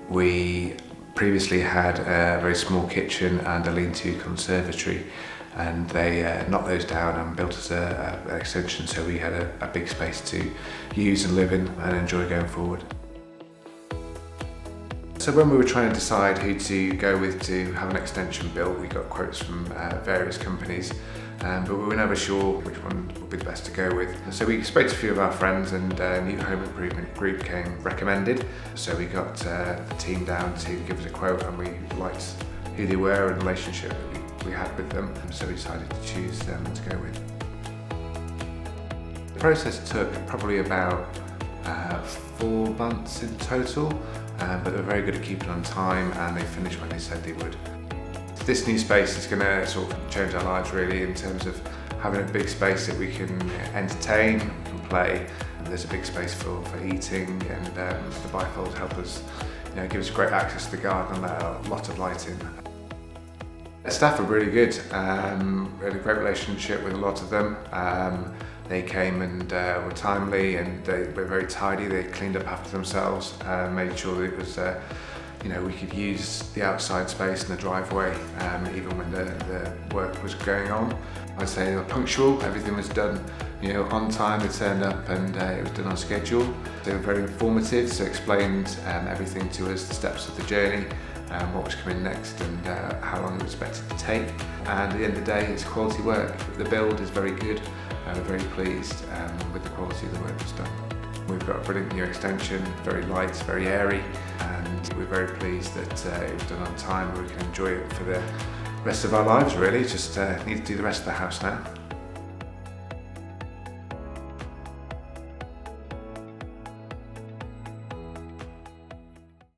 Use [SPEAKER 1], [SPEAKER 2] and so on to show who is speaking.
[SPEAKER 1] We previously had a very small kitchen and a lean-to conservatory, and they knocked those down and built us an extension, so we had a big space to use and live in and enjoy going forward. So when we were trying to decide who to go with to have an extension built, we got quotes from various companies, but we were never sure which one would be the best to go with. So we spoke to a few of our friends, and a new home improvement group came recommended. So we got the team down to give us a quote, and we liked who they were and the relationship that we had with them. So we decided to choose them to go with. The process took probably about 4 months in total, but they were very good at keeping on time, and they finished when they said they would. This new space is going to sort of change our lives really, in terms of having a big space that we can entertain and play. And there's a big space for eating, and the bifolds help us, give us great access to the garden and let a lot of light in. The staff are really good. We had a great relationship with a lot of them. They came and were timely, and they were very tidy. They cleaned up after themselves, made sure that it was, we could use the outside space and the driveway, even when the work was going on. I'd say they were punctual. Everything was done, on time. They turned up, and it was done on schedule. They were very informative, so explained everything to us, the steps of the journey, what was coming next, and how long it was expected to take. And at the end of the day, it's quality work. The build is very good. We're very pleased with the quality of the work that's done. We've got a brilliant new extension, very light, very airy, and we're very pleased that it was done on time, and we can enjoy it for the rest of our lives really. Just need to do the rest of the house now.